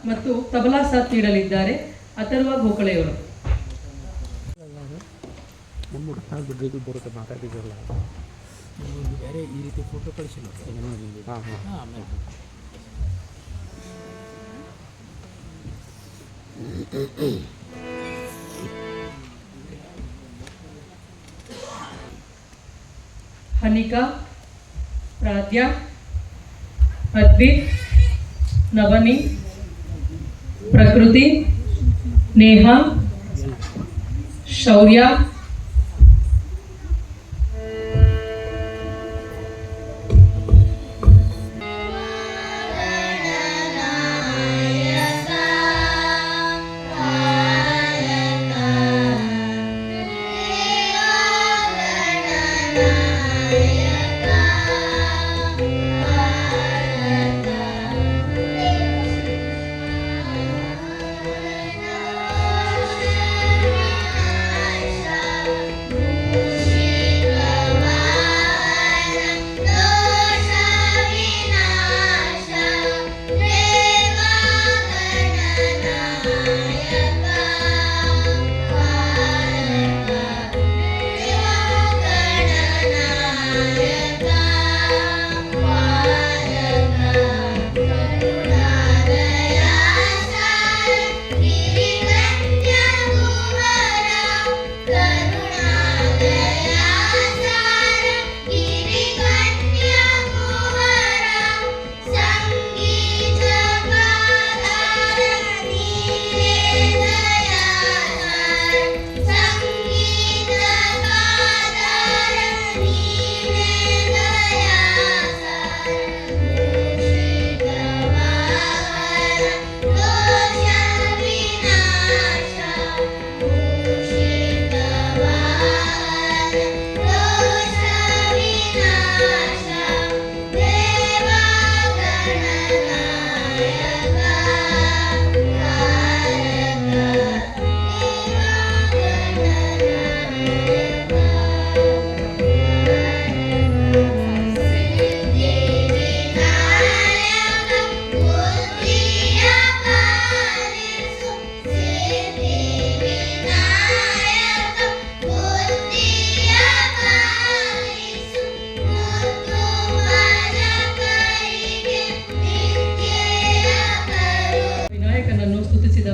ಮತ್ತು ತಬಲಾ ಸಾಥ್ ನೀಡಲಿದ್ದಾರೆ ಅಥರ್ವ ಗೋಖಲೆಯವರು. ಬೇರೆ ಈ ರೀತಿ ಫೋಟೋ ಕಳಿಸಿಲ್ಲ. ಹನಿಕಾ, ಪ್ರಾದ್ಯ, ಅದ್ವಿತ್, ನವನಿ, ಪ್ರಕೃತಿ, ನೇಹಾ, ಶೌರ್ಯ,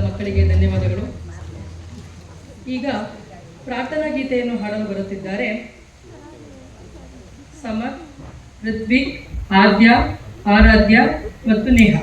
ಮಕ್ಕಳಿಗೆ ಧನ್ಯವಾದಗಳು. ಈಗ ಪ್ರಾರ್ಥನಾ ಗೀತೆಯನ್ನು ಹಾಡಲು ಬರುತ್ತಿದ್ದಾರೆ ಸಮರ್, ಋತ್ವಿಕ್, ಆದ್ಯ, ಆರಾಧ್ಯ ಮತ್ತು ನೇಹಾ.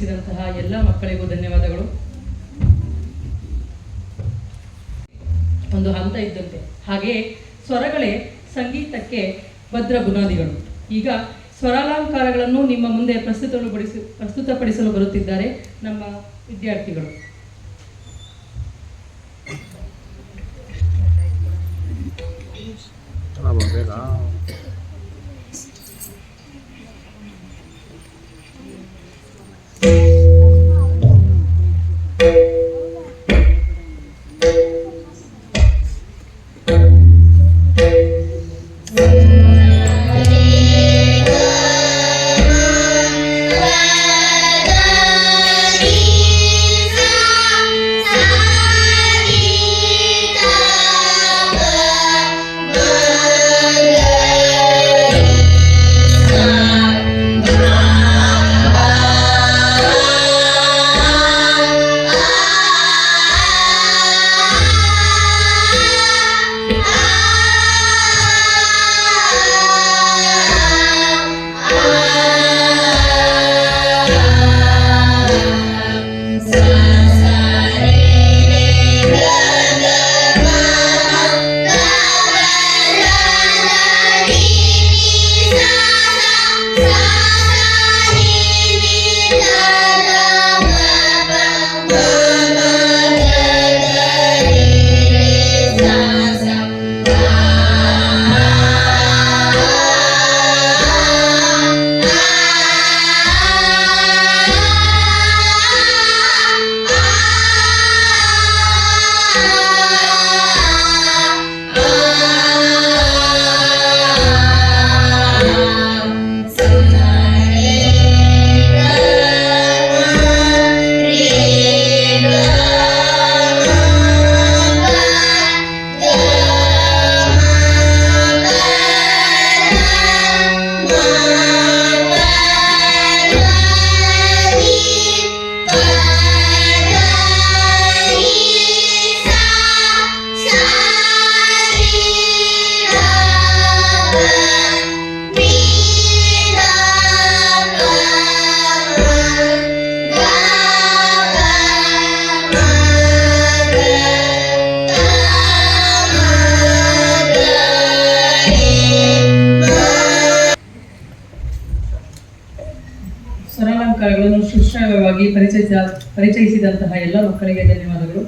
ಭಾಗವಹಿಸಿದಂತಹ ಎಲ್ಲ ಮಕ್ಕಳಿಗೂ ಧನ್ಯವಾದಗಳು. ಒಂದು ಹಂತ ಇದ್ದಂತೆ, ಹಾಗೆಯೇ ಸ್ವರಗಳೇ ಸಂಗೀತಕ್ಕೆ ಭದ್ರ ಬುನಾದಿಗಳು. ಈಗ ಸ್ವರಾಲಂಕಾರಗಳನ್ನು ನಿಮ್ಮ ಮುಂದೆ ಪ್ರಸ್ತುತಪಡಿಸಲು ಬರುತ್ತಿದ್ದಾರೆ ನಮ್ಮ ವಿದ್ಯಾರ್ಥಿಗಳು. ಸ್ವರಾಲಂಕಾರಗಳನ್ನು ಸುಶ್ರಾವ್ಯವಾಗಿ ಪರಿಚಯಿಸಿದಂತಹ ಎಲ್ಲ ಮಕ್ಕಳಿಗೆ ಧನ್ಯವಾದಗಳು.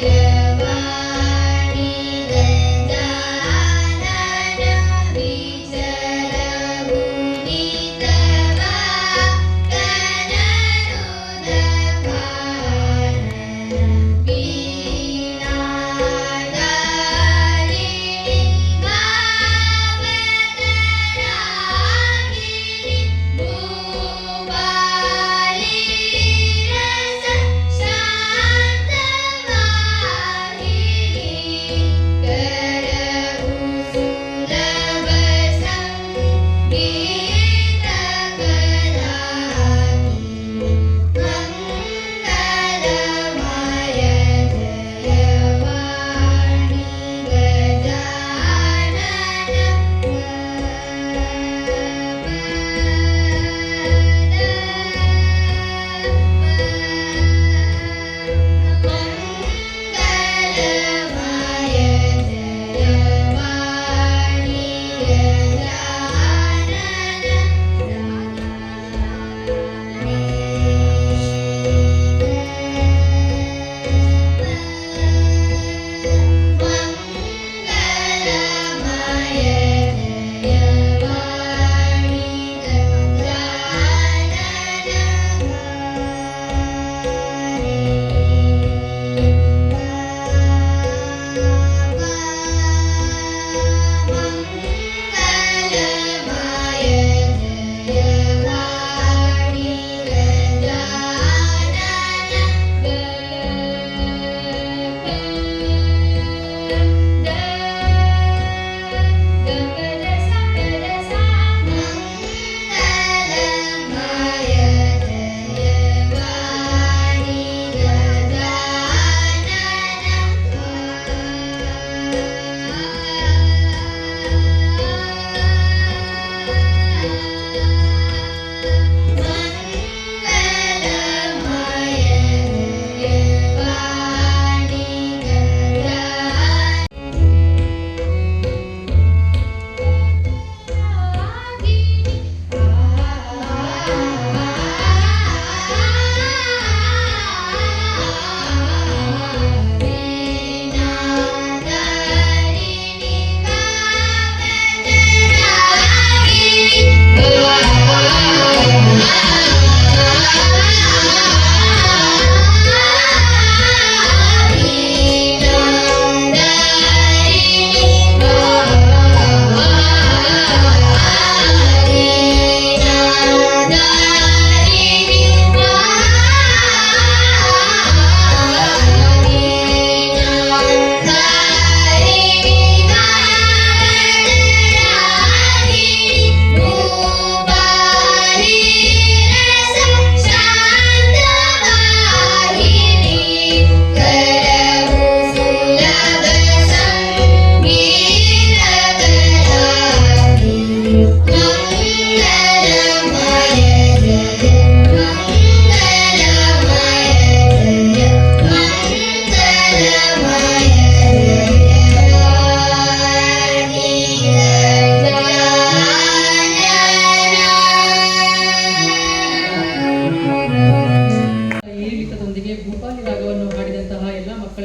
Yavani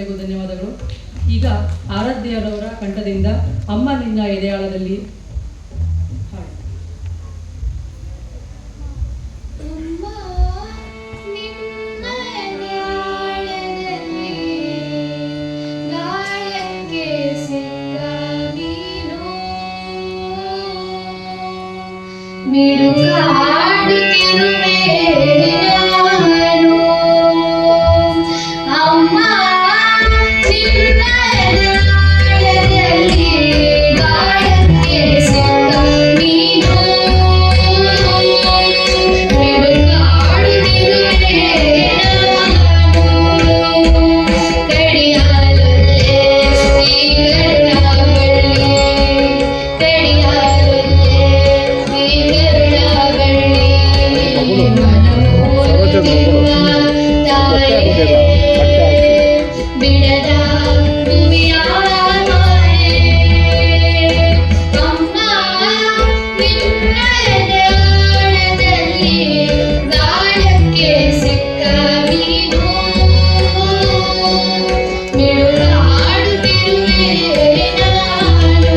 ತಂಡಗಳಿಗೂ ಧನ್ಯವಾದಗಳು. ಈಗ ಆರಾಧ್ಯರವರ ಕಂಠದಿಂದ ಅಮ್ಮ ನಿನ್ನ ಎದೆಯಾಳದಲ್ಲಿ ಹಾಡು. ಮಿಡುಗಾಡುತ್ತಿರುವೆ ನಾನು ಅಮ್ಮ ನಿನ್ನ ಎದೆಯಾಳದಲ್ಲಿ ಗಾಳಕ್ಕೆ ಸಿಕ್ಕ ನೀನು ಮಿಡುಗಾಡುತ್ತಿರುವೆ ನಾನು ಕಡಿಯಾಲಲ್ಲೇ ಈಗಲ್ಲ ಬಳ್ಳಿ ಕಡಿಯಾಲಲ್ಲೇ ಈಗಲ್ಲ ಬಳ್ಳಿ ಬಿಡದ ಭೂಮಿಯ ಅಮ್ಮ ನಿನ್ನ ಎದೆಯಾಳದಲ್ಲಿ ಗಾಳಕ್ಕೆ ಸಿಕ್ಕ ನೀನು ಮಿಡುಗಾಡುತ್ತಿರುವೆ ನಾನು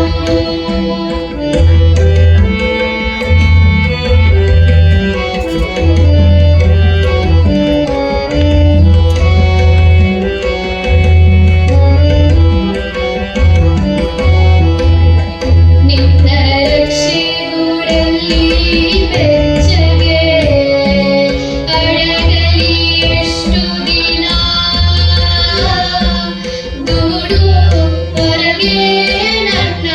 ನಿನ್ನ ರಕ್ಷೆಗೂಡಲ್ಲಿ ಬೆಚ್ಚಗೆ ಅಡಗಲಿ ಎಷ್ಟು ದಿನ ದೂಡು ಹೊರಗೆ ನನ್ನ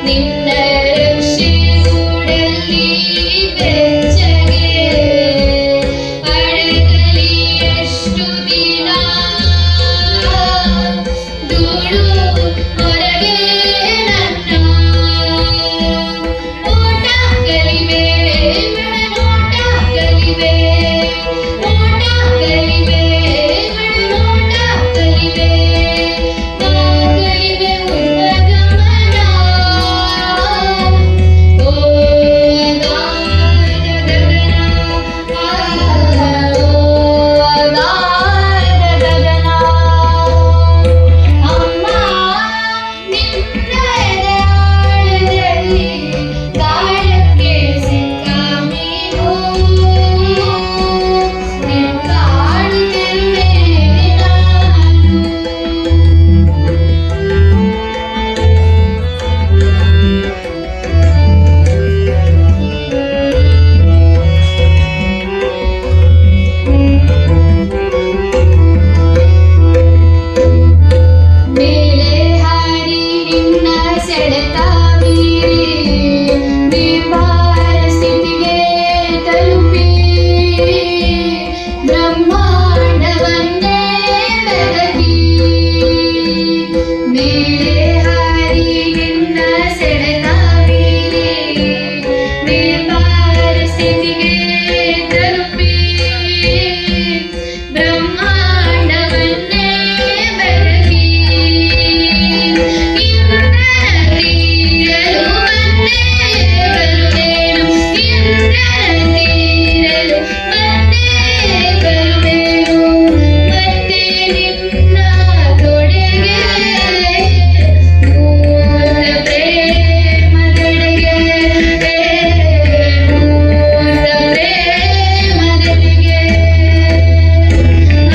ನಿನ್ನ ರಕ್ಷೆಗೂಡಲ್ಲಿ ಬೆಚ್ಚಗೆ ಅಡಗಲಿ ಎಷ್ಟು ದಿನ ದೂಡು ಹೊರಗೆ ನನ್ನ ಓಟ ಕಲಿವೆ ಮನೋಟ ಕಲಿವೆ ಓಟ ಕಲಿವೆ ಮನೋಟ ಕಲಿವೆ ಕಲಿವೆ ಉನ್ನಗಮನ ಓ ಗಾನ ಗಗನ ಓ ಗಾನ ಗಗನ ಅಮ್ಮ ನಿನ್ನ ಎದೆಯಾಳದಲ್ಲಿ ಗಾಳಕ್ಕೆ ಸಿಕ್ಕ ನೀನು ಮಿಡುಗಾಡುತ್ತಿರುವೆ ಮೇಲೆ ಹಾರಿ ನಿನ್ನ ಸೆಳೆತ ಮೀರಿ ನಿರ್ಭರ ಸ್ಥಿತಿಗೆ ತಲುಪಿ ಬ್ರಹ್ಮಾಂಡವನ್ನೇ ಬೆಳಗಿ ಮೇಲೆ ಹಾರಿ ನಿನ್ನ ಸೆಳೆತ ಮೀರಿ ನಿರ್ಭರ ಸ್ಥಿತಿಗೆ ತಲುಪಿ ಬ್ರಹ್ಮಾಂಡವನ್ನೇ ಬೆಳಗಿ ಇಂದ್ರನ ತೀರಲು ಬಂದೇ ಬರುವೆನು ಇಂದ್ರನ ತೀರಲು ಬಂದೇ ಬರುವೆನು ಮತ್ತೆ ನಿನ್ನ ತೊಡೆಗೆ ಮೂರ್ತ ಪ್ರೇಮದೆಡೆಗೆ ಮೂರ್ತ ಪ್ರೇಮದೆಡೆಗೆ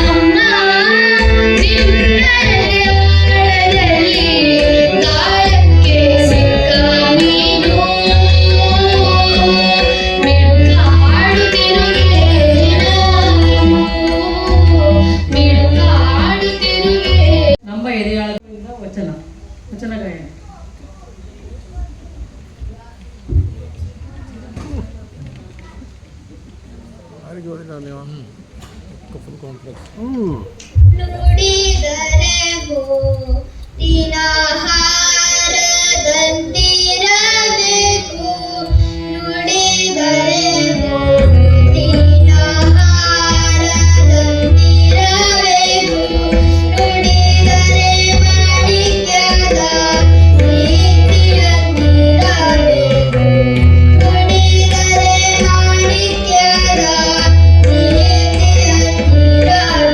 ಅಮ್ಮ ನಿನ್ನ ಎದೆಯಾಳದಲ್ಲಿ ಗಾಳಕ್ಕೆ ಸಿಕ್ಕ ನೀನು ಮಿಡುಗಾಡುತ್ತಿರುವೆ ನಾನು ಮಿಡುಗಾಡುತ್ತಿರುವೆ ನಮ್ಮ ಎದೆಯಾಳದಿಂದ ವಚನ ಗಾಯನ. ನುಡಿದರೆ ಹೂವಿನ ಹಾರದಂತಿರಬೇಕು ನುಡಿದರೆ ಹೂವಿನ ಹಾರದಂತಿರಬೇಕು ನುಡಿದರೆ ಮಾಣಿಕ್ಯದ ನೀತಿಯಂತಿರಬೇಕು ನುಡಿದರೆ ಮಾಣಿಕ್ಯದ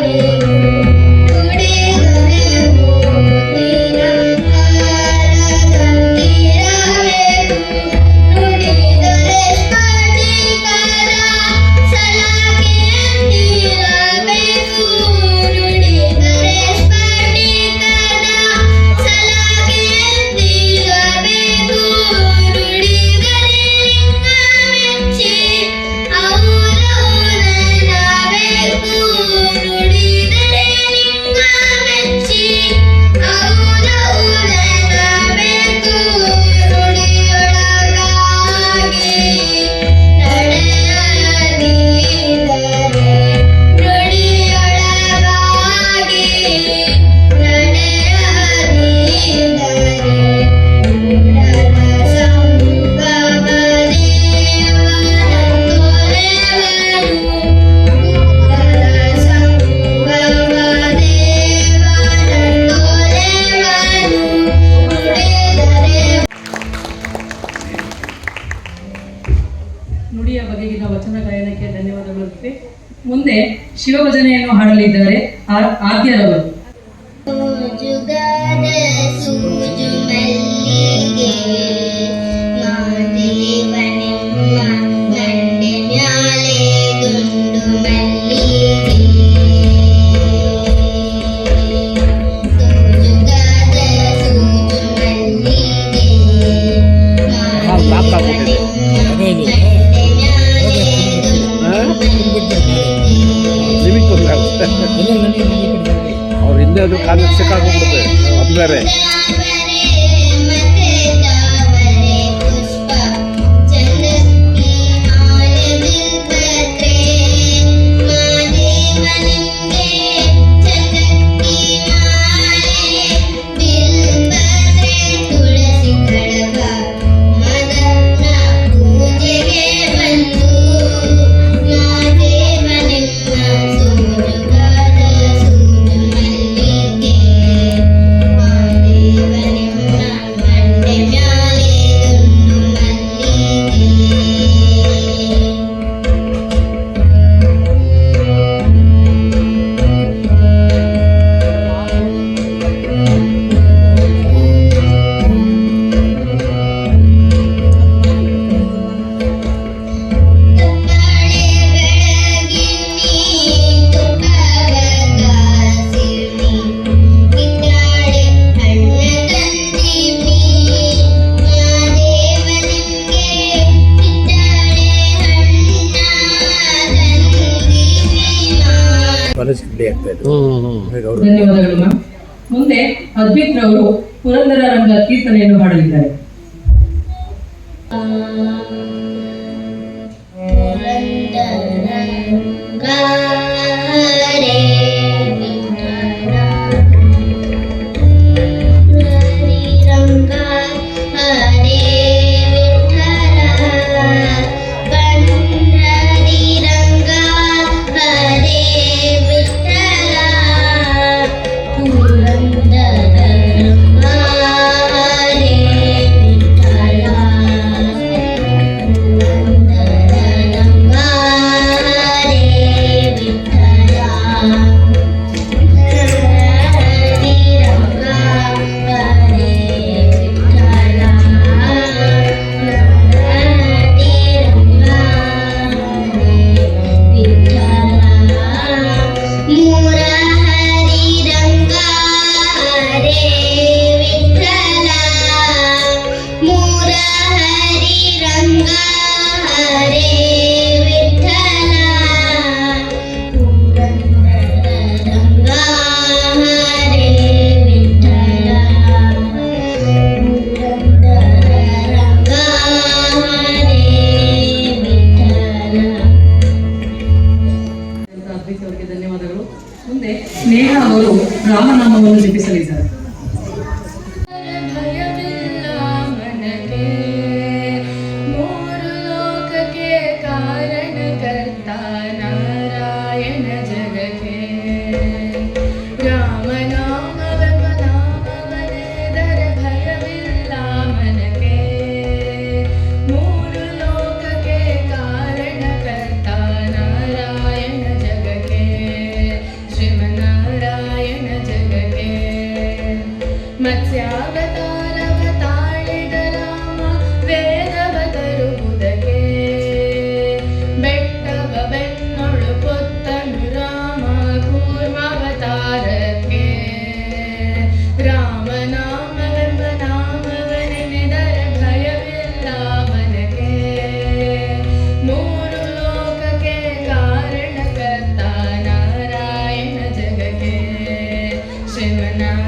ನೀತಿಯಂತಿರಬೇಕು ಔನೌನಬೇಕು ನುಡಿಯೊಳಗಾಗಿ ನಡೆಯದಿದ್ದರೆ ನುಡಿಯೊಳಗಾಗಿ ನಡೆಯದಿದ್ದರೆ ಮೂಢನ ಸಂಗಮ ದೇವನ ತೊರೆವನು ಮೂಢನ ಸಂಗಮ ದೇವನ ತೊರೆವನು ನುಡಿದರೆ ನುಡಿಯ ಬಗೆಗಿನ ವಚನ ಗಾಯನಕ್ಕೆ ಧನ್ಯವಾದಗಳು. ಮುಂದೆ ಶಿವಭಜನೆಯನ್ನು ಹಾಡಲಿದ್ದಾರೆ ಆದ್ಯರವರು. ಜುಗದ ಸೂಜು ಮಲ್ಲಿಗೆ ಮಾದೇವನೆಮ್ಮ ಗಂಡೆ ಮ್ಯಾಲೆ ದುಂಡು ಮಲ್ಲಿಗೆ ಜುಗದ ಸೂಜು ಮಲ್ಲಿಗೆ ಮಾದೇವನೆಮ್ಮ ಗಂಡೆ ಮ್ಯಾಲೆ ದುಂಡು ಅವ್ರ ಹಿಂದೆ ಅದು ಕಾಲು ಸಿಕ್ಕಾಕೊಂಡ್ಬಿಡುತ್ತೆ ಅದು ಬೇರೆ. ಧನ್ಯವಾದಗಳು ಮ್ಯಾಮ್. ಮುಂದೆ ಅದ್ವಿತ್ ರವರು ಪುರಂದರ ರಂಗ ಕೀರ್ತನೆಯನ್ನು ಹಾಡಲಿದ್ದಾರೆ. ಧನ್ಯವಾದಗಳು. ಮುಂದೆ ನೇಹ ಅವರು ರಾಮನಾಮವನ್ನು ಜಪಿಸಲಿದ್ದಾರೆ.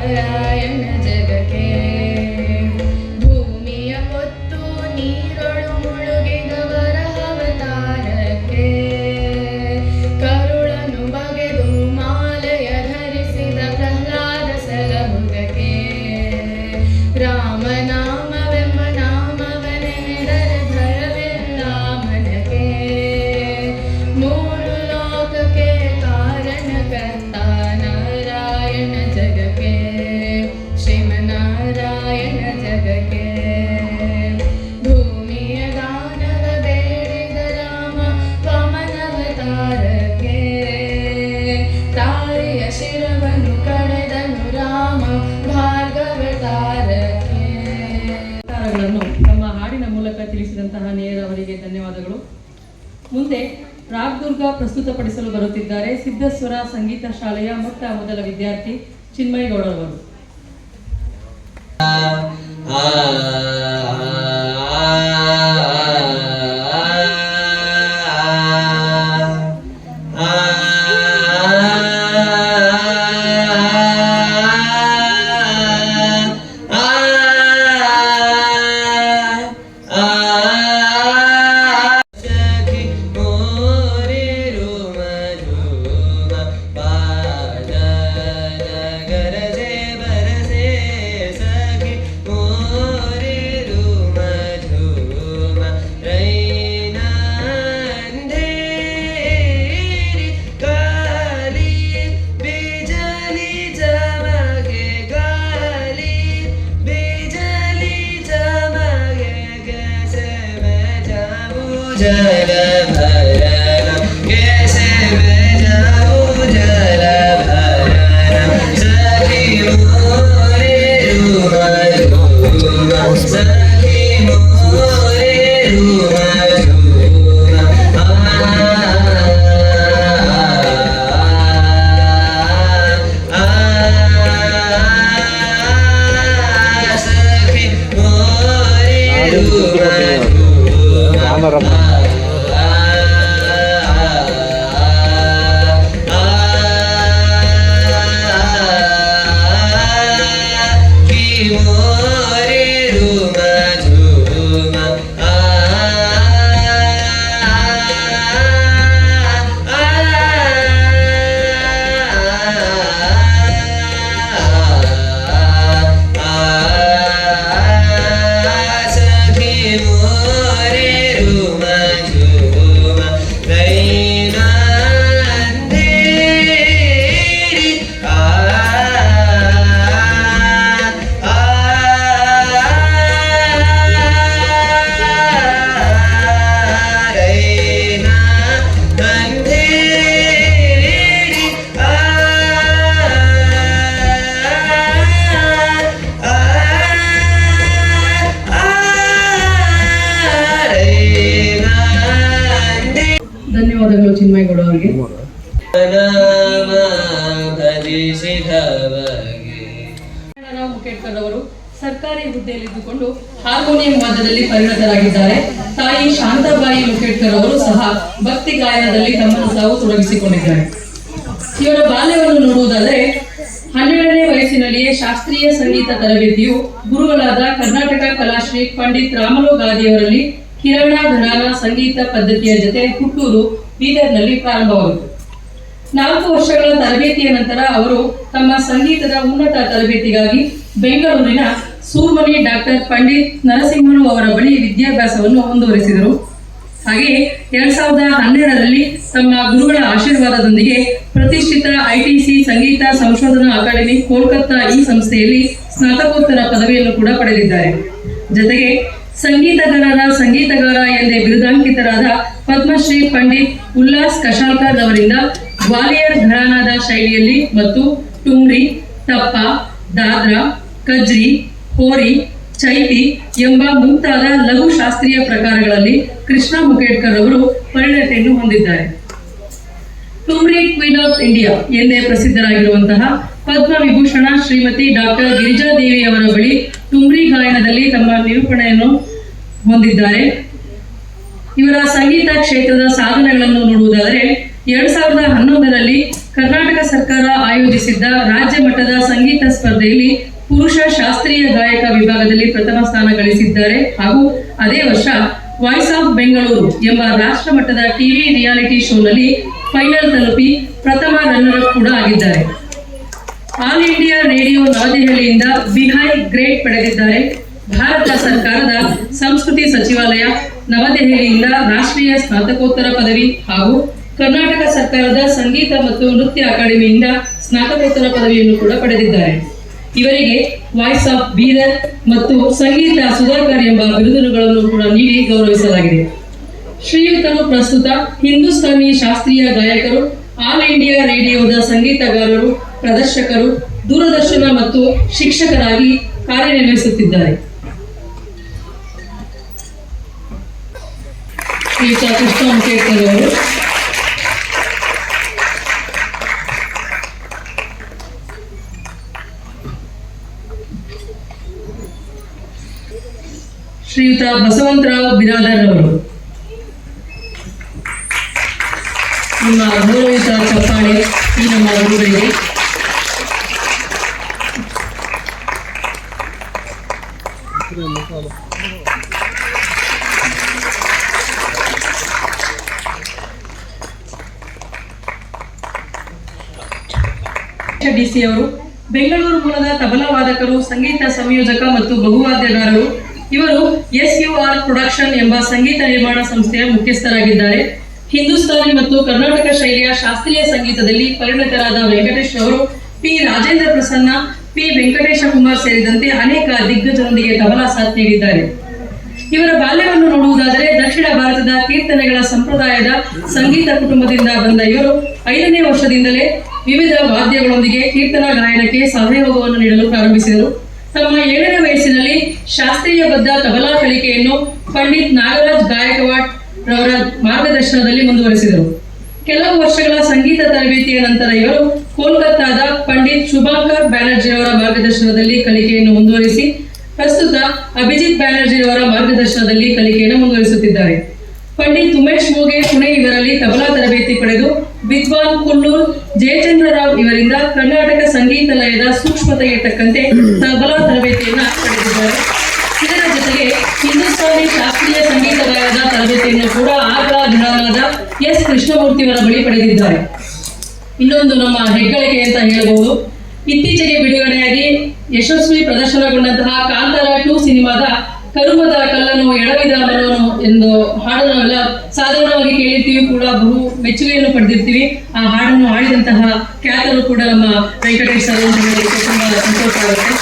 ನಾರಾಯಣ ಜಗಕ್ಕೆ ಭೂಮಿಯ ಹೊತ್ತು ನೀರೊಳು ಮುಳುಗಿದವರ ಅವತಾರಕ್ಕೆ ಕರುಳನ್ನು ಬಗೆದು ಮಾಲೆಯ ಧರಿಸಿದ ಪ್ರಹ್ಲಾದ ಸಲಹುಗಕ್ಕೆ ರಾಮನಾಮವೆಂಬ ನಾಮವನೆದರೆ ಭಯವೆಲ್ಲ ಮನಕ್ಕೆ ಮೂರು ಲೋಕಕ್ಕೆ ಕಾರಣಕರ್ತ ನಾರಾಯಣ ಜಗಕ್ಕೆ ಶ್ರೀಮನ್ನಾರಾಯಣ ಜಗಕ್ಕೆ ಭೂಮಿಯ ದಾನವ ಬೇಡಿದ ರಾಮ ವಾಮನವತಾರಕ್ಕೆ ತಾಯಿಯ ಶಿರವನ್ನು ಕಳೆದನು ರಾಮ ಭಾರ್ಗವತಾರಕ್ಕೆ. ವಿಚಾರಗಳನ್ನು ತಮ್ಮ ಹಾಡಿನ ಮೂಲಕ ತಿಳಿಸಿದಂತಹ ನೇರವರಿಗೆ ಧನ್ಯವಾದಗಳು. ಮುಂದೆ ರಾಗದುರ್ಗ ಪ್ರಸ್ತುತಪಡಿಸಲು ಬರುತ್ತಿದ್ದಾರೆ ಸಿದ್ಧಸ್ವರ ಸಂಗೀತ ಶಾಲೆಯ ಮೊದಲ ವಿದ್ಯಾರ್ಥಿ ಚಿನ್ಮಯಗೌಡರವರು. जल भरणं कैसे मैं जाऊं जल भरणं सखी मोरे रूमा झूमा सखी मोरे रूमा झूमा सखी मोरे रूमा ರಾಮರಮ್ಮ ಧನ್ಯವಾದಗಳು ಚಿನ್ಮಯಗೌಡ ಅವರಿಗೆ. ನಾರಾಯಣರಾವ್ ಮುಖೇಡ್ಕರ್ ಅವರು ಸರ್ಕಾರಿ ಹುದ್ದೆಯಲ್ಲಿದ್ದುಕೊಂಡು ಹಾರ್ಮೋನಿಯಂ ವಾದ್ಯದಲ್ಲಿ ಪರಿಣತರಾಗಿದ್ದಾರೆ. ತಾಯಿ ಶಾಂತಾಬಾಯಿ ಮುಖೇಡ್ಕರ್ ಅವರು ಸಹ ಭಕ್ತಿ ಗಾಯನದಲ್ಲಿ ತಮ್ಮನ್ನು ತಾವು ತೊಡಗಿಸಿಕೊಂಡಿದ್ದಾರೆ. ಇವರ ಬಾಲ್ಯವನ್ನು ನೋಡುವುದಾದರೆ 12ನೇ ವಯಸ್ಸಿನಲ್ಲಿಯೇ ಶಾಸ್ತ್ರೀಯ ಸಂಗೀತ ತರಬೇತಿಯು ಗುರುಗಳಾದ ಕರ್ನಾಟಕ ಕಲಾಶ್ರೀ ಪಂಡಿತ್ ರಾಮಲು ಗಾದಿಯವರಲ್ಲಿ ಕಿರಣ ಘರಾನ ಸಂಗೀತ ಪದ್ಧತಿಯ ಜೊತೆ ಹುಟ್ಟೂರು ಬೀದರ್ನಲ್ಲಿ ಪ್ರಾರಂಭವಾಯಿತು. 4 ವರ್ಷಗಳ ತರಬೇತಿಯ ನಂತರ ಅವರು ತಮ್ಮ ಸಂಗೀತದ ಉನ್ನತ ತರಬೇತಿಗಾಗಿ ಬೆಂಗಳೂರಿನ ಸೂರ್ಮನಿ ಡಾಕ್ಟರ್ ಪಂಡಿತ್ ನರಸಿಂಹನು ಅವರ ಬಳಿ ವಿದ್ಯಾಭ್ಯಾಸವನ್ನು ಮುಂದುವರಿಸಿದರು. ಹಾಗೆಯೇ 2012ರಲ್ಲಿ ತಮ್ಮ ಗುರುಗಳ ಆಶೀರ್ವಾದದೊಂದಿಗೆ ಪ್ರತಿಷ್ಠಿತ ITC ಸಂಗೀತ ಸಂಶೋಧನಾ ಅಕಾಡೆಮಿ ಕೋಲ್ಕತ್ತಾ ಈ ಸಂಸ್ಥೆಯಲ್ಲಿ ಸ್ನಾತಕೋತ್ತರ ಪದವಿಯನ್ನು ಕೂಡ ಪಡೆದಿದ್ದಾರೆ. ಜೊತೆಗೆ ಸಂಗೀತಗಾರ ಎಂದೇ ಬಿರುದಾಂಕಿತರಾದ ಪದ್ಮಶ್ರೀ ಪಂಡಿತ್ ಉಲ್ಲಾಸ್ ಕಶಾಲ್ಕರ್ ಅವರಿಂದ ಗ್ವಾಲಿಯರ್ ಘರಾನಾದ ಶೈಲಿಯಲ್ಲಿ ಮತ್ತು ಟುಮ್ರಿ, ತಪ್ಪ, ದಾದ್ರಾ, ಕಜ್ರಿ, ಹೋರಿ, ಚೈತಿ ಎಂಬ ಮುಂತಾದ ಲಘು ಶಾಸ್ತ್ರೀಯ ಪ್ರಕಾರಗಳಲ್ಲಿ ಕೃಷ್ಣ ಮುಖೇಡ್ಕರ್ ಅವರು ಪರಿಣತಿಯನ್ನು ಹೊಂದಿದ್ದಾರೆ. ಟುಮ್ರಿ ಕ್ವೀನ್ ಆಫ್ ಇಂಡಿಯಾ ಎಂದೇ ಪ್ರಸಿದ್ಧರಾಗಿರುವಂತಹ ಪದ್ಮ ವಿಭೂಷಣ ಶ್ರೀಮತಿ ಡಾಕ್ಟರ್ ಗಿರಿಜಾದೇವಿ ಅವರ ಬಳಿ ಟುಮ್ರಿ ಗಾಯನದಲ್ಲಿ ತಮ್ಮ ನಿರೂಪಣೆಯನ್ನು ಹೊಂದಿದ್ದಾರೆ. ಇವರ ಸಂಗೀತ ಕ್ಷೇತ್ರದ ಸಾಧನೆಗಳನ್ನು ನೋಡುವುದಾದರೆ 2011ರಲ್ಲಿ ಕರ್ನಾಟಕ ಸರ್ಕಾರ ಆಯೋಜಿಸಿದ್ದ ರಾಜ್ಯ ಮಟ್ಟದ ಸಂಗೀತ ಸ್ಪರ್ಧೆಯಲ್ಲಿ ಪುರುಷ ಶಾಸ್ತ್ರೀಯ ಗಾಯಕ ವಿಭಾಗದಲ್ಲಿ ಪ್ರಥಮ ಸ್ಥಾನ ಗಳಿಸಿದ್ದಾರೆ ಹಾಗೂ ಅದೇ ವರ್ಷ ವಾಯ್ಸ್ ಆಫ್ ಬೆಂಗಳೂರು ಎಂಬ ರಾಷ್ಟ್ರ ಮಟ್ಟದ ಟಿವಿ ರಿಯಾಲಿಟಿ ಶೋನಲ್ಲಿ ಫೈನಲ್ ತಲುಪಿ ಪ್ರಥಮ ರನ್ನರ್ ಅಪ್ ಕೂಡ ಆಗಿದ್ದಾರೆ. ಆಲ್ ಇಂಡಿಯಾ ರೇಡಿಯೋ ನವದೆಹಲಿಯಿಂದ ಬಿಹೈ ಗ್ರೇಡ್ ಪಡೆದಿದ್ದಾರೆ. ಭಾರತ ಸರ್ಕಾರದ ಸಂಸ್ಕೃತಿ ಸಚಿವಾಲಯ ನವದೆಹಲಿಯಿಂದ ರಾಷ್ಟ್ರೀಯ ಸ್ನಾತಕೋತ್ತರ ಪದವಿ ಹಾಗೂ ಕರ್ನಾಟಕ ಸರ್ಕಾರದ ಸಂಗೀತ ಮತ್ತು ನೃತ್ಯ ಅಕಾಡೆಮಿಯಿಂದ ಸ್ನಾತಕೋತ್ತರ ಪದವಿಯನ್ನು ಕೂಡ ಪಡೆದಿದ್ದಾರೆ. ಇವರಿಗೆ ವಾಯ್ಸ್ ಆಫ್ ಬೀದರ್ ಮತ್ತು ಸಂಗೀತ ಸುಧಾಕರ್ ಎಂಬ ಬಿರುದುಗಳನ್ನು ಕೂಡ ನೀಡಿ ಗೌರವಿಸಲಾಗಿದೆ. ಶ್ರೀಯುತರು ಪ್ರಸ್ತುತ ಹಿಂದೂಸ್ತಾನಿ ಶಾಸ್ತ್ರೀಯ ಗಾಯಕರು, ಆಲ್ ಇಂಡಿಯಾ ರೇಡಿಯೋದ ಸಂಗೀತಗಾರರು, ಪ್ರದರ್ಶಕರು, ದೂರದರ್ಶನ ಮತ್ತು ಶಿಕ್ಷಕರಾಗಿ ಕಾರ್ಯನಿರ್ವಹಿಸುತ್ತಿದ್ದಾರೆ. ಶ್ರೀಯುತ ಕೃಷ್ಣ ಮುಖೇಡ್ಕರ್ ಅವರು ಶ್ರೀಯುತ ಬಸವಂತರಾವ್ ಬಿರಾದರ್ ಅವರು ನಿಮ್ಮ ಗೌರವಿತ ಚಪ್ಪಾಳೆ ಈ ನಮ್ಮ ಗುರುಗಳಿಗೆ. ಡಿಸಿ ಅವರು ಬೆಂಗಳೂರು ಮೂಲದ ತಬಲಾ ವಾದಕರು, ಸಂಗೀತ ಸಂಯೋಜಕ ಮತ್ತು ಬಹುವಾದ್ಯಗಾರರು. ಇವರು SUR ಪ್ರೊಡಕ್ಷನ್ ಎಂಬ ಸಂಗೀತ ನಿರ್ಮಾಣ ಸಂಸ್ಥೆಯ ಮುಖ್ಯಸ್ಥರಾಗಿದ್ದಾರೆ. ಹಿಂದೂಸ್ತಾನಿ ಮತ್ತು ಕರ್ನಾಟಕ ಶೈಲಿಯ ಶಾಸ್ತ್ರೀಯ ಸಂಗೀತದಲ್ಲಿ ಪರಿಣಿತರಾದ ವೆಂಕಟೇಶ್ ಅವರು ಪಿ ರಾಜೇಂದ್ರ ಪ್ರಸನ್ನ, ಪಿ ವೆಂಕಟೇಶ ಕುಮಾರ್ ಸೇರಿದಂತೆ ಅನೇಕ ದಿಗ್ಗಜರೊಂದಿಗೆ ತಬಲಾ ಸಾಥ್ ನೀಡಿದ್ದಾರೆ. ಇವರ ಬಾಲ್ಯವನ್ನು ನೋಡುವುದಾದರೆ ದಕ್ಷಿಣ ಭಾರತದ ಕೀರ್ತನೆಗಳ ಸಂಪ್ರದಾಯದ ಸಂಗೀತ ಕುಟುಂಬದಿಂದ ಬಂದ ಇವರು 5ನೇ ವರ್ಷದಿಂದಲೇ ವಿವಿಧ ವಾದ್ಯಗಳೊಂದಿಗೆ ಕೀರ್ತನಾ ಗಾಯನಕ್ಕೆ ಸಹಯೋಗವನ್ನು ನೀಡಲು ಪ್ರಾರಂಭಿಸಿದರು. ತಮ್ಮ 7ನೇ ವಯಸ್ಸಿನಲ್ಲಿ ಶಾಸ್ತ್ರೀಯಬದ್ಧ ತಬಲಾ ಕಲಿಕೆಯನ್ನು ಪಂಡಿತ್ ನಾಗರಾಜ್ ಗಾಯಕವಾಡ್ ರವರ ಮಾರ್ಗದರ್ಶನದಲ್ಲಿ ಮುಂದುವರೆಸಿದರು. ಕೆಲವು ವರ್ಷಗಳ ಸಂಗೀತ ತರಬೇತಿಯ ನಂತರ ಇವರು ಕೋಲ್ಕತ್ತಾದ ಪಂಡಿತ್ ಶುಭಾಂಕರ್ ಬ್ಯಾನರ್ಜಿಯವರ ಮಾರ್ಗದರ್ಶನದಲ್ಲಿ ಕಲಿಕೆಯನ್ನು ಮುಂದುವರಿಸಿ ಪ್ರಸ್ತುತ ಅಭಿಜಿತ್ ಬ್ಯಾನರ್ಜಿಯವರ ಮಾರ್ಗದರ್ಶನದಲ್ಲಿ ಕಲಿಕೆಯನ್ನು ಮುಂದುವರಿಸುತ್ತಿದ್ದಾರೆ. ಪಂಡಿತ್ ಉಮೇಶ್ ಮೋಗೆ ಪುಣೆ ಇವರಲ್ಲಿ ತಬಲಾ ತರಬೇತಿ ಪಡೆದು ವಿದ್ವಾನ್ ಕುಲ್ಲೂರ್ ಜಯಚಂದ್ರ ರಾವ್ ಇವರಿಂದ ಕರ್ನಾಟಕ ಸಂಗೀತ ಲಯದ ಸೂಕ್ಷ್ಮತೆಗೆ ತಕ್ಕಂತೆ ತಬಲಾ ತರಬೇತಿಯನ್ನು ಪಡೆದಿದ್ದಾರೆ. ಇದರ ಜೊತೆಗೆ ಹಿಂದೂಸ್ತಾನಿ ಶಾಸ್ತ್ರೀಯ ಸಂಗೀತ ಲಯದ ತರಬೇತಿಯನ್ನು ಕೂಡ ಆಗ್ರಾ ಘರಾನಾದ S ಕೃಷ್ಣಮೂರ್ತಿಯವರ ಬಳಿ ಪಡೆದಿದ್ದಾರೆ. ಇನ್ನೊಂದು ನಮ್ಮ ಹೆಗ್ಗಳಿಕೆ ಅಂತ ಹೇಳಬಹುದು. ಇತ್ತೀಚೆಗೆ ಬಿಡುಗಡೆಯಾಗಿ ಯಶಸ್ವಿ ಪ್ರದರ್ಶನಗೊಂಡಂತಹ ಕಾಂತಾರ 2 ಸಿನಿಮಾದ ಕರುಮದ ಕಲ್ಲನು ಎಡವಿದ ಮರನು ಎಂದು ಹಾಡನ್ನು ನಾವೆಲ್ಲ ಸಾಧಾರಣವಾಗಿ ಕೇಳಿರ್ತೀವಿ, ಕೂಡ ಬಹು ಮೆಚ್ಚುಗೆಯನ್ನು ಪಡೆದಿರ್ತೀವಿ. ಆ ಹಾಡನ್ನು ಹಾಡಿದಂತಹ ಖ್ಯಾತರು ಕೂಡ ನಮ್ಮ ವೆಂಕಟೇಶ್ ಸರ್ ಅಂತ ಹೇಳಲಿಕ್ಕೆ ತುಂಬಾ ಸಂತೋಷ ಆಗುತ್ತೆ.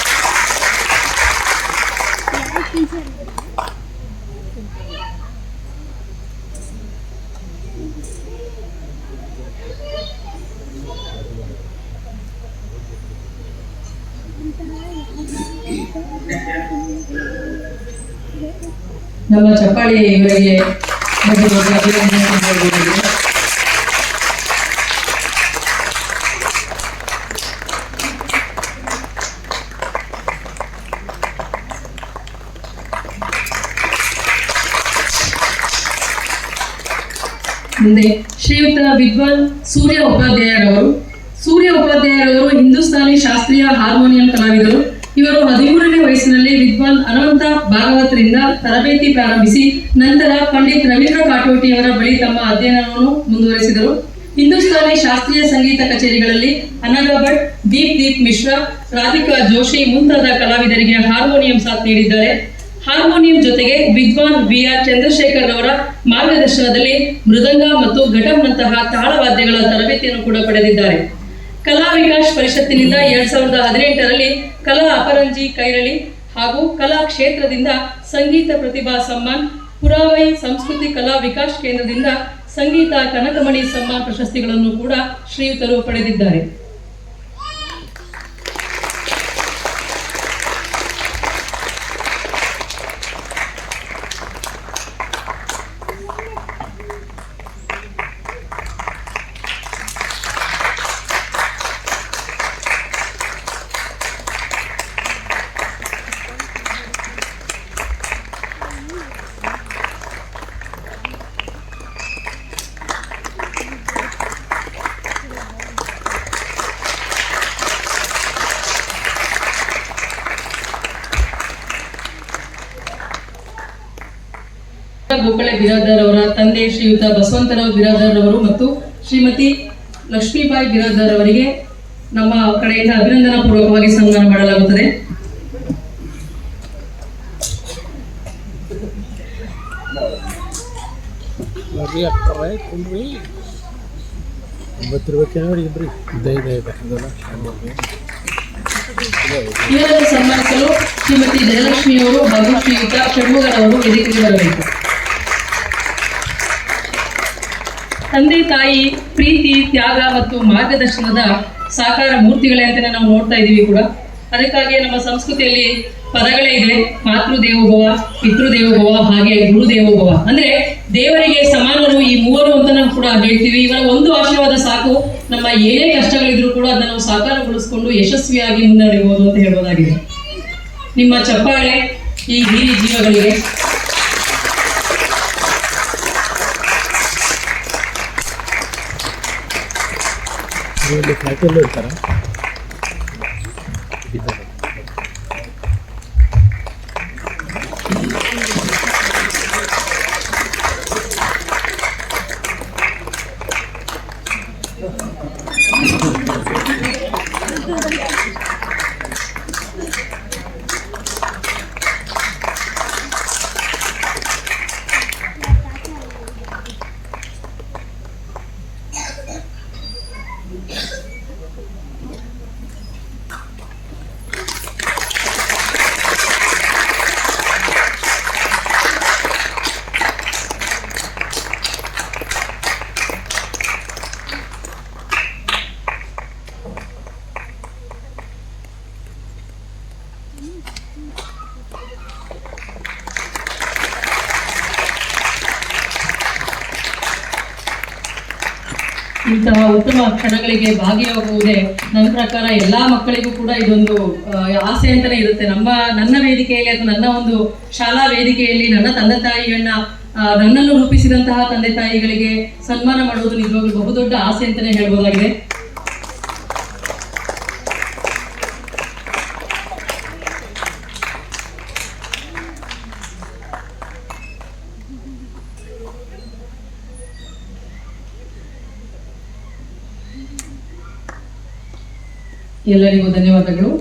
ನಮ್ಮ ಚಪ್ಪಾಳಿ ಇವರಿಗೆ ಮುಂದೆ ಶ್ರೀಯುತ ವಿದ್ವಾನ್ ಸೂರ್ಯ ಉಪಾಧ್ಯಾಯರವರು. ಸೂರ್ಯ ಉಪಾಧ್ಯಾಯರವರು ಹಿಂದೂಸ್ತಾನಿ ಶಾಸ್ತ್ರೀಯ ಹಾರ್ಮೋನಿಯಂ ಕಲಾವಿದರು. ಇವರು 13ನೇ ವಯಸ್ಸಿನಲ್ಲಿ ವಿದ್ವಾನ್ ಅನಂತ ಭಾಗವತರಿಂದ ತರಬೇತಿ ಪ್ರಾರಂಭಿಸಿ ನಂತರ ಪಂಡಿತ್ ರವೀಂದ್ರ ಕಾಟೋಟಿಯವರ ಬಳಿ ತಮ್ಮ ಅಧ್ಯಯನವನ್ನು ಮುಂದುವರೆಸಿದರು. ಹಿಂದೂಸ್ತಾನಿ ಶಾಸ್ತ್ರೀಯ ಸಂಗೀತ ಕಚೇರಿಗಳಲ್ಲಿ ಅನಘಾ ಭಟ್, ದೀಪ್ ಮಿಶ್ರಾ, ರಾಧಿಕಾ ಜೋಶಿ ಮುಂತಾದ ಕಲಾವಿದರಿಗೆ ಹಾರ್ಮೋನಿಯಂ ಸಾಥ್ ನೀಡಿದ್ದಾರೆ. ಹಾರ್ಮೋನಿಯಂ ಜೊತೆಗೆ ವಿದ್ವಾನ್ VR ಚಂದ್ರಶೇಖರ್ ಅವರ ಮಾರ್ಗದರ್ಶನದಲ್ಲಿ ಮೃದಂಗ ಮತ್ತು ಘಟಂನಂತಹ ತಾಳವಾದ್ಯಗಳ ತರಬೇತಿಯನ್ನು ಕೂಡ ಪಡೆದಿದ್ದಾರೆ. ಕಲಾ ವಿಕಾಸ್ ಪರಿಷತ್ತಿನಿಂದ 2018ರಲ್ಲಿ ಕಲಾ ಅಪರಂಜಿ ಕೈರಳಿ ಹಾಗೂ ಕಲಾ ಕ್ಷೇತ್ರದಿಂದ ಸಂಗೀತ ಪ್ರತಿಭಾ ಸಮ್ಮಾನ್, ಪುರಾವೈ ಸಂಸ್ಕೃತಿ ಕಲಾ ವಿಕಾಸ್ ಕೇಂದ್ರದಿಂದ ಸಂಗೀತ ಕನಕಮಣಿ ಸಮ್ಮಾನ್ ಪ್ರಶಸ್ತಿಗಳನ್ನು ಕೂಡ ಶ್ರೀಯುತರು ಪಡೆದಿದ್ದಾರೆ. ಗೋಕಳೆ ಬಿರಾದರ್ ಅವರ ತಂದೆ ಶ್ರೀಯುತ ಬಸವಂತರಾವ್ ಬಿರಾದರ್ ಅವರು ಮತ್ತು ಶ್ರೀಮತಿ ಲಕ್ಷ್ಮೀಬಾಯಿ ಬಿರಾದರ್ ಅವರಿಗೆ ನಮ್ಮ ಕಡೆಯಿಂದ ಅಭಿನಂದನಾ ಪೂರ್ವಕವಾಗಿ ಸನ್ಮಾನ ಮಾಡಲಾಗುತ್ತದೆ. ಇವರನ್ನು ಸನ್ಮಾನಿಸಲು ಶ್ರೀಮತಿ ಜಯಲಕ್ಷ್ಮಿಯವರು ಹಾಗೂ ಶ್ರೀಯುತ ಷಣ್ಮುಗರವರು ವೇದಿಕೆಗೆ ಬರಬೇಕು. ತಂದೆ ತಾಯಿ ಪ್ರೀತಿ, ತ್ಯಾಗ ಮತ್ತು ಮಾರ್ಗದರ್ಶನದ ಸಾಕಾರ ಮೂರ್ತಿಗಳೇ ಅಂತ ನಾವು ನೋಡ್ತಾ ಇದ್ದೀವಿ ಕೂಡ. ಅದಕ್ಕಾಗಿ ನಮ್ಮ ಸಂಸ್ಕೃತಿಯಲ್ಲಿ ಪದಗಳೇ ಇದೆ, ಮಾತೃದೇವೋಭವ, ಪಿತೃದೇವೋಭವ, ಹಾಗೆ ಗುರುದೇವೋಭವ. ಅಂದ್ರೆ ದೇವರಿಗೆ ಸಮಾನರು ಈ ಮೂವರು ಅಂತ ನಾವು ಕೂಡ ಹೇಳ್ತೀವಿ. ಇವರ ಒಂದು ಆಶೀರ್ವಾದ ಸಾಕು, ನಮ್ಮ ಏನೇ ಕಷ್ಟಗಳಿದ್ರು ಕೂಡ ಅದನ್ನು ನಾವು ಸಾಕಾರಗೊಳಿಸಿಕೊಂಡು ಯಶಸ್ವಿಯಾಗಿ ಮುನ್ನಡೆಯಬಹುದು ಅಂತ ಹೇಳ್ಬೋದಾಗಿದೆ. ನಿಮ್ಮ ಚಪ್ಪಾಳೆ ಈ ಹಿರಿಯ ಜೀವಗಳಿಗೆ. ಇಂತಹ ಉತ್ತಮ ಕ್ಷಣಗಳಿಗೆ ಭಾಗಿಯಾಗುವುದೇ ನನ್ನ ಪ್ರಕಾರ ಎಲ್ಲಾ ಮಕ್ಕಳಿಗೂ ಕೂಡ ಇದೊಂದು ಆಸೆ ಅಂತಾನೆ ಇರುತ್ತೆ. ನನ್ನ ವೇದಿಕೆಯಲ್ಲಿ ಅಥವಾ ನನ್ನ ಒಂದು ಶಾಲಾ ವೇದಿಕೆಯಲ್ಲಿ ನನ್ನ ತಂದೆ ತಾಯಿಗಳನ್ನ, ನನ್ನನ್ನು ರೂಪಿಸಿದಂತಹ ತಂದೆ ತಾಯಿಗಳಿಗೆ ಸನ್ಮಾನ ಮಾಡುವುದು ನಿಜವಾಗ್ಲೂ ಬಹುದೊಡ್ಡ ಆಸೆ ಅಂತಾನೆ ಹೇಳ್ಬೋದಾಗಿದೆ. ಎಲ್ಲರಿಗೂ ಧನ್ಯವಾದಗಳು.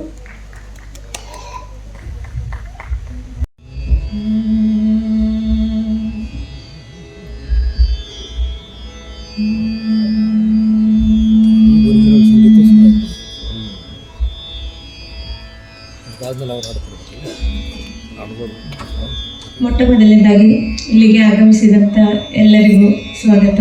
ಮೊಟ್ಟ ಮೊದಲನೇದಾಗಿ ಇಲ್ಲಿಗೆ ಆಗಮಿಸಿದಂಥ ಎಲ್ಲರಿಗೂ ಸ್ವಾಗತ.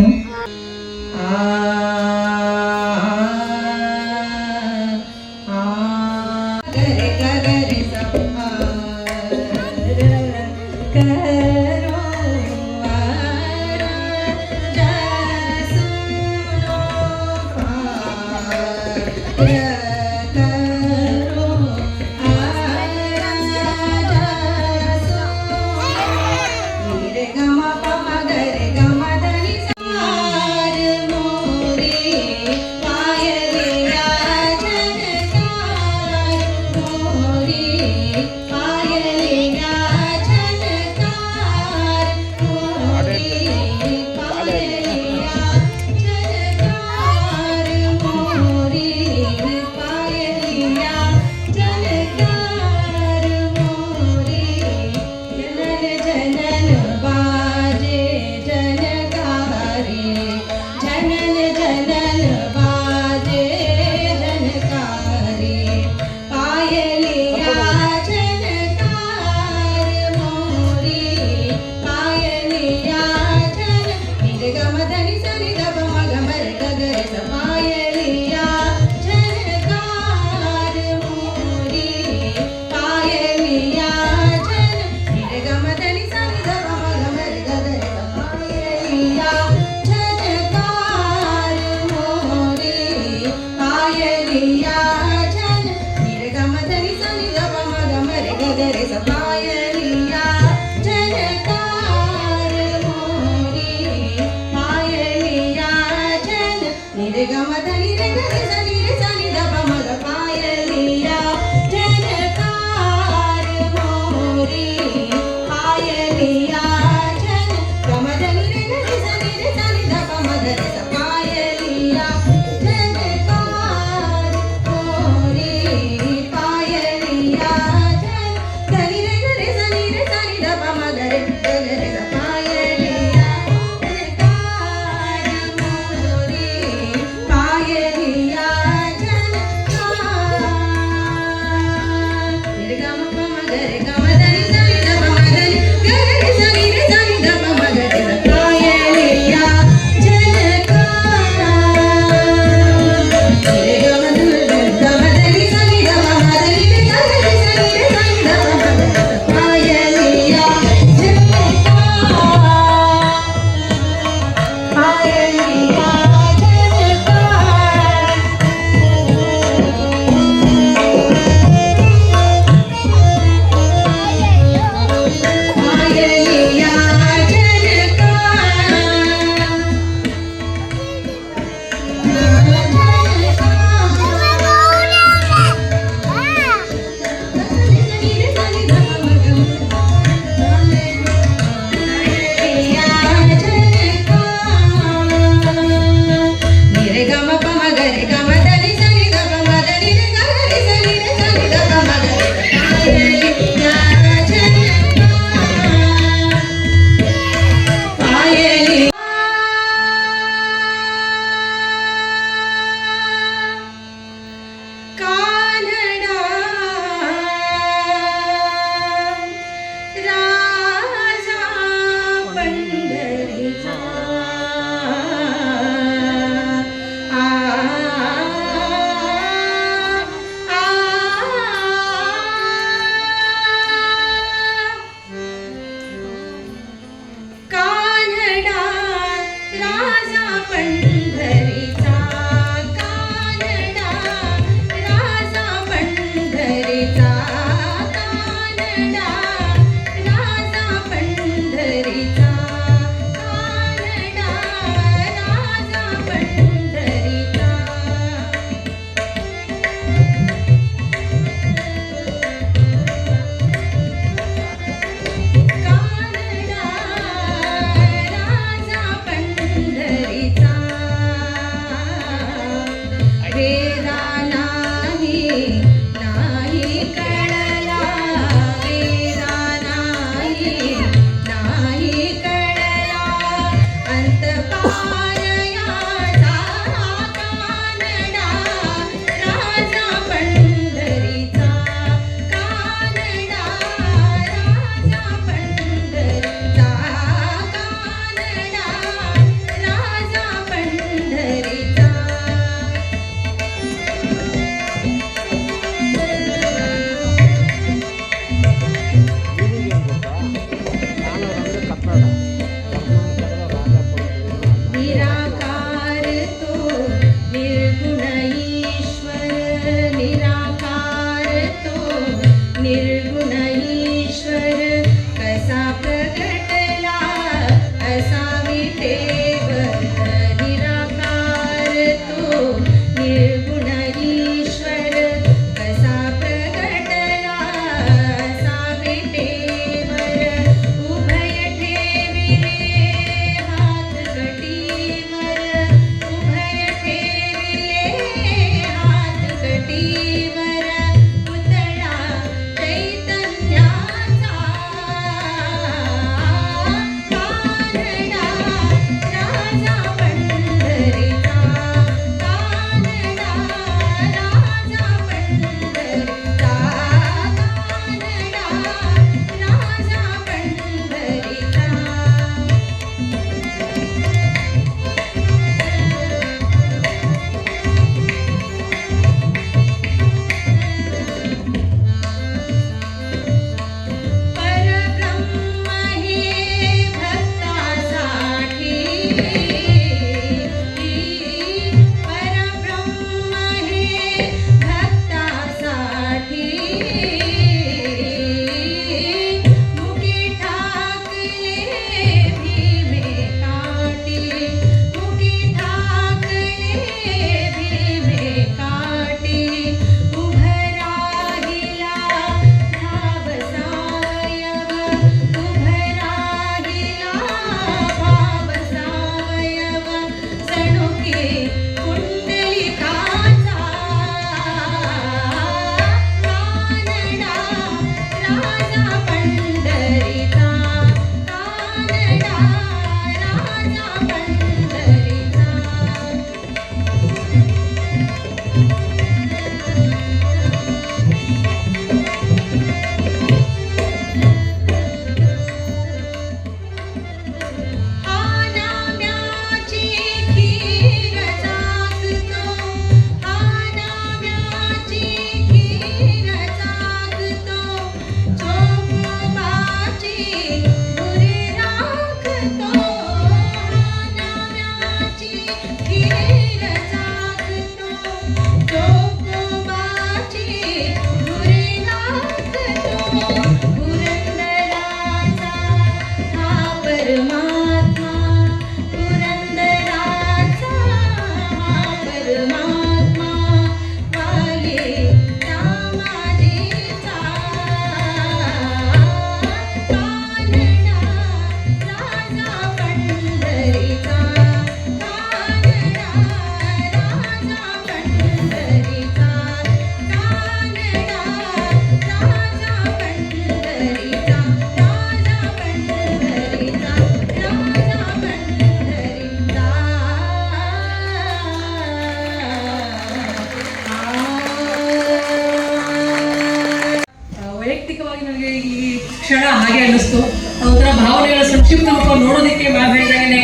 ವೈಯಕ್ತಿಕವಾಗಿ ನನಗೆ ಈ ಕ್ಷಣ ಹಾಗೆ ಅನ್ನಿಸ್ತು. ಒಂಥರ ಭಾವನೆಗಳ ಸಂಕ್ಷಿಪ್ತ ರೂಪ ನೋಡೋದಕ್ಕೆ ಹೇಳ್ದಾಗೇನೆ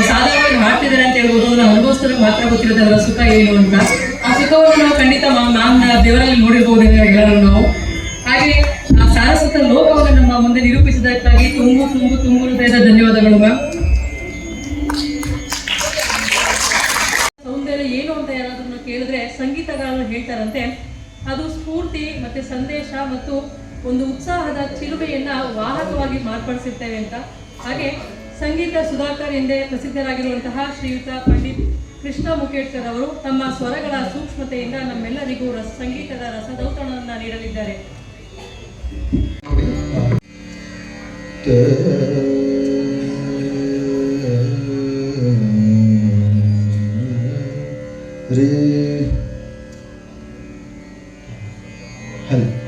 ಸಾಧಾರಣವಾಗಿ ಮಾಡ್ತಿದ್ದಾರೆ ಅಂತ ಹೇಳ್ಬೋದು. ಅದನ್ನು ಅನುಭವಿಸಿದ್ರೆ ಮಾತ್ರ ಗೊತ್ತಿರುತ್ತೆ ಅದರ ಸುಖ ಏನು ಅಂತ. ಆ ಸುಖವನ್ನು ನಾವು ಖಂಡಿತ ಮ್ಯಾಮ್ನ ದೇವರಲ್ಲಿ ನೋಡಿರ್ಬೋದು ಎಲ್ಲರೂ ನಾವು. ಹಾಗೆ ಆ ಸಾರಸ್ವತ ಲೋಕವನ್ನು ನಮ್ಮ ಮುಂದೆ ನಿರೂಪಿಸಿದ್ದಕ್ಕಾಗಿ ತುಂಬು ಹೃದಯದ ಧನ್ಯವಾದಗಳು ಮ್ಯಾಮ್. ಸೌಂದರ್ಯ ಏನು ಅಂತ ಯಾರಾದ್ರೂ ಕೇಳಿದ್ರೆ ಸಂಗೀತಗಾರರು ಹೇಳ್ತಾರಂತೆ, ಅದು ಸ್ಫೂರ್ತಿ ಮತ್ತೆ ಸಂದೇಶ ಮತ್ತು ಒಂದು ಉತ್ಸಾಹದ ಚಿಲುಮೆಯನ್ನ ವಾಹಕವಾಗಿ ಮಾರ್ಪಡಿಸಿರ್ತೇವೆ ಅಂತ. ಹಾಗೆ ಸಂಗೀತ ಸುಧಾಕರ್ ಎಂದೇ ಪ್ರಸಿದ್ಧರಾಗಿರುವಂತಹ ಶ್ರೀಯುತ ಪಂಡಿತ್ ಕೃಷ್ಣ ಮುಖೇಡ್ಕರ್ ಅವರು ತಮ್ಮ ಸ್ವರಗಳ ಸೂಕ್ಷ್ಮತೆಯಿಂದ ನಮ್ಮೆಲ್ಲರಿಗೂ ಸಂಗೀತದ ರಸದೌತಣವನ್ನು ನೀಡಲಿದ್ದಾರೆ.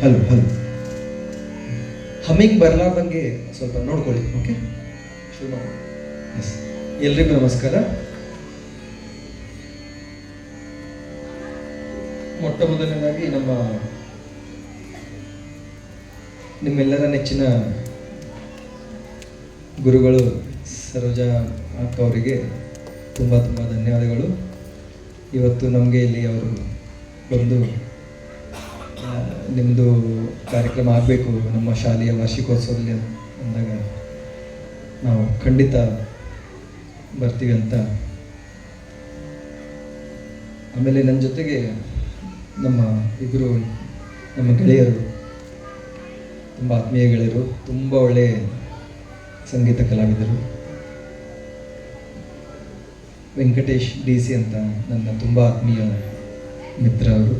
ಹಲೋ ಹಮ್ಮಿಂಗ್ ಬರಲಾರ್ದಂಗೆ ಸ್ವಲ್ಪ ನೋಡ್ಕೊಳ್ಳಿ. ಓಕೆ, ಶುರು ಮಾಡೋಣ. ಎಸ್, ಎಲ್ರಿಗೂ ನಮಸ್ಕಾರ. ಮೊಟ್ಟ ಮೊದಲನೇದಾಗಿ ನಿಮ್ಮೆಲ್ಲರ ನೆಚ್ಚಿನ ಗುರುಗಳು ಸರೋಜಾ ಅಕ್ಕ ಅವರಿಗೆ ತುಂಬ ಧನ್ಯವಾದಗಳು. ಇವತ್ತು ನಮಗೆ ಇಲ್ಲಿ ಅವರು ಬಂದು ನಿಮ್ಮದು ಕಾರ್ಯಕ್ರಮ ಆಗಬೇಕು ನಮ್ಮ ಶಾಲೆಯ ವಾರ್ಷಿಕೋತ್ಸವದಲ್ಲಿ ಅಂದಾಗ ನಾವು ಖಂಡಿತ ಬರ್ತೀವಿ ಅಂತ. ಆಮೇಲೆ ನನ್ನ ಜೊತೆಗೆ ನಮ್ಮ ಇಬ್ಬರು ನಮ್ಮ ಗೆಳೆಯರು, ತುಂಬ ಆತ್ಮೀಯ ಗೆಳೆಯರು, ತುಂಬ ಒಳ್ಳೆಯ ಸಂಗೀತ ಕಲಾವಿದರು. ವೆಂಕಟೇಶ್ DC ಅಂತ ನನ್ನ ತುಂಬ ಆತ್ಮೀಯ ಮಿತ್ರ ಅವರು.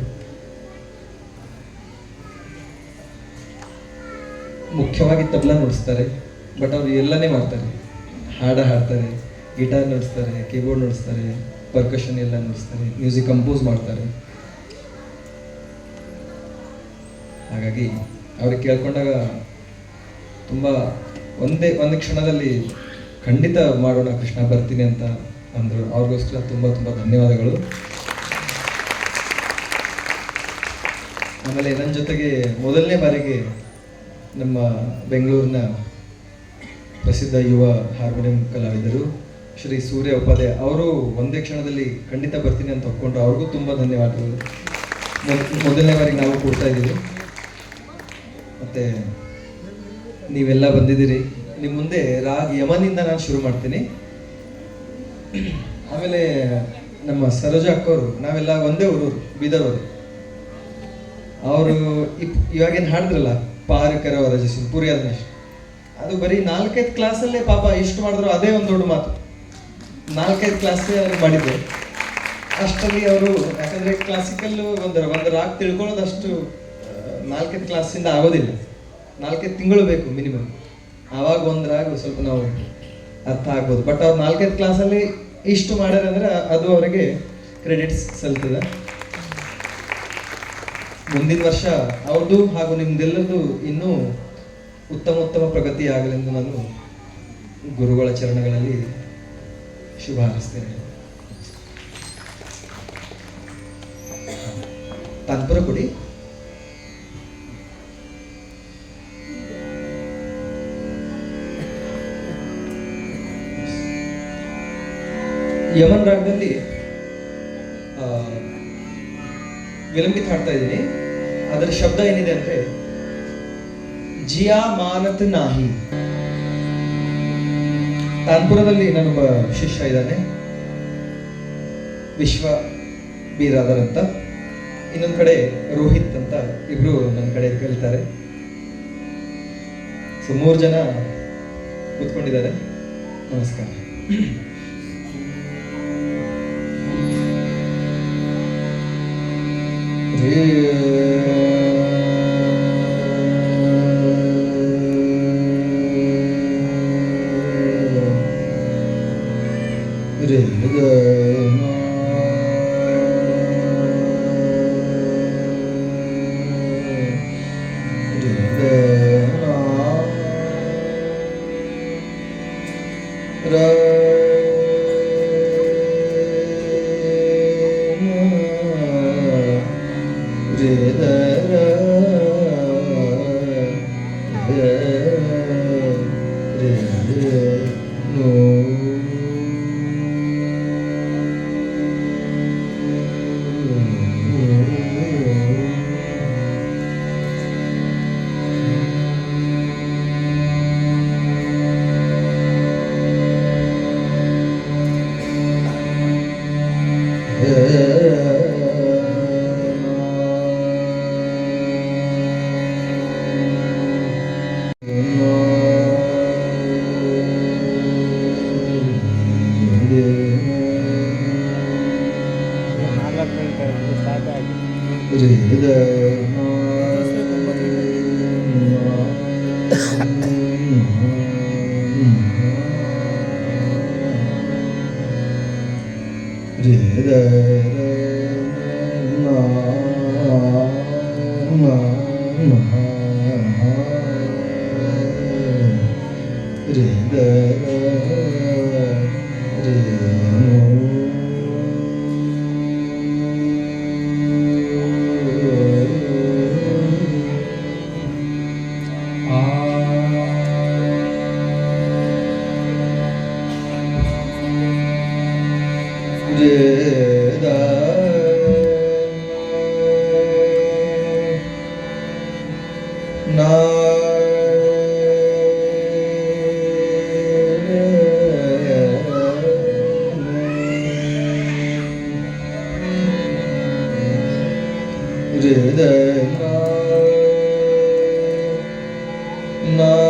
ಮುಖ್ಯವಾಗಿ ತಬಲಾ ನುಡಿಸ್ತಾರೆ, ಬಟ್ ಅವರು ಎಲ್ಲನೇ ಮಾಡ್ತಾರೆ. ಹಾಡ್ತಾರೆ, ಗಿಟಾರ್ ನುಡಿಸ್ತಾರೆ, ಕೀಬೋರ್ಡ್ ನುಡಿಸ್ತಾರೆ, ಪರ್ಕಷನ್ ಎಲ್ಲ ನುಡಿಸ್ತಾರೆ, ಮ್ಯೂಸಿಕ್ ಕಂಪೋಸ್ ಮಾಡ್ತಾರೆ. ಹಾಗಾಗಿ ಅವ್ರಿಗೆ ಕೇಳ್ಕೊಂಡಾಗ ತುಂಬ ಒಂದು ಕ್ಷಣದಲ್ಲಿ ಖಂಡಿತ ಮಾಡೋಣ ಕೃಷ್ಣ ಬರ್ತೀನಿ ಅಂತ ಅಂದರು. ಅವ್ರಿಗೋಸ್ಕರ ತುಂಬ ಧನ್ಯವಾದಗಳು. ಆಮೇಲೆ ನನ್ನ ಜೊತೆಗೆ ಮೊದಲನೇ ಬಾರಿಗೆ ನಮ್ಮ ಬೆಂಗಳೂರಿನ ಪ್ರಸಿದ್ಧ ಯುವ ಹಾರ್ಮೋನಿಯಂ ಕಲಾವಿದರು ಶ್ರೀ ಸೂರ್ಯ ಉಪಾಧ್ಯಾಯ ಅವರು ಒಂದೇ ಕ್ಷಣದಲ್ಲಿ ಖಂಡಿತ ಬರ್ತೀನಿ ಅಂತ ಒಪ್ಕೊಂಡ್ರು. ಅವ್ರಿಗೂ ತುಂಬ ಧನ್ಯವಾದಗಳು. ಮೊದಲನೇ ಬಾರಿಗೆ ನಾವು ಕೊಡ್ತಾ ಇದ್ದೀವಿ, ಮತ್ತು ನೀವೆಲ್ಲ ಬಂದಿದ್ದೀರಿ. ನಿಮ್ಮ ಮುಂದೆ ರಾಗ್ ಯಮನಿಂದ ನಾನು ಶುರು ಮಾಡ್ತೀನಿ. ಆಮೇಲೆ ನಮ್ಮ ಸರೋಜಾ ಅಕ್ಕವರು, ನಾವೆಲ್ಲ ಒಂದೇ ಊರವರು, ಬೀದರ್ವರು. ಅವರು ಇವಾಗೇನು ಹಾಡಿದ್ರಲ್ಲ ಪಾರಕರ ರಜಿಸಿ ಪುರಿ ಅದ್ನಷ್ಟು, ಅದು ಬರೀ 4-5 ಕ್ಲಾಸಲ್ಲೇ ಪಾಪ ಎಷ್ಟು ಮಾಡಿದ್ರು ಅದೇ ಒಂದು ದೊಡ್ಡ ಮಾತು. 4-5 ಕ್ಲಾಸೇ ಅವ್ರು ಮಾಡಿದ್ರು. ಅಷ್ಟರಲ್ಲಿ ಅವರು, ಯಾಕಂದರೆ ಕ್ಲಾಸಿಕಲ್ಲು ಒಂದು ರಾಗ್ ತಿಳ್ಕೊಳ್ಳೋದಷ್ಟು 4-5 ಕ್ಲಾಸಿಂದ ಆಗೋದಿಲ್ಲ. 4-5 ತಿಂಗಳು ಬೇಕು ಮಿನಿಮಮ್. ಆವಾಗ ಒಂದು ರಾಗ್ ಸ್ವಲ್ಪ ನಾವು ಅರ್ಥ ಆಗ್ಬೋದು. ಬಟ್ ಅವ್ರು 4-5 ಕ್ಲಾಸಲ್ಲಿ ಇಷ್ಟು ಮಾಡ್ಯಾರ ಅಂದರೆ ಅದು ಅವರಿಗೆ ಕ್ರೆಡಿಟ್ಸ್ ಸಲ್ತದೆ. ಮುಂದಿನ ವರ್ಷ ಅವ್ರದ್ದು ಹಾಗೂ ನಿಮ್ದೆಲ್ಲರದು ಇನ್ನೂ ಉತ್ತಮ ಪ್ರಗತಿ ಆಗಲೆಂದು ನಾನು ಗುರುಗಳ ಚರಣಗಳಲ್ಲಿ ಶುಭ ಹಾರೈಸ್ತೇನೆ. ತಾನ್ಪುರ ಕೊಡಿ. ಯಮನ್ ರಾಗದಲ್ಲಿ ವಿಲಂಬಿತ ಹಾಡ್ತಾ ಇದ್ದೀನಿ. ಅದರ ಶಬ್ದ ಏನಿದೆ ಅಂದ್ರೆ ಜಿಯಾ ಮಾನತ್ ನಾಹಿ. ತಾನ್ಪುರದಲ್ಲಿ ನನ್ನೊಬ್ಬ ಶಿಷ್ಯ ಇದ್ದಾನೆ, ವಿಶ್ವ ಬೀರಾದರ್ ಅಂತ. ಇನ್ನೊಂದು ಕಡೆ ರೋಹಿತ್ ಅಂತ, ಇಬ್ರು ನನ್ನ ಕಡೆ ಕಲಿತಾರೆ. ಸೊ 3 ಜನ ಕೂತ್ಕೊಂಡಿದ್ದಾರೆ. ನಮಸ್ಕಾರ. Rida na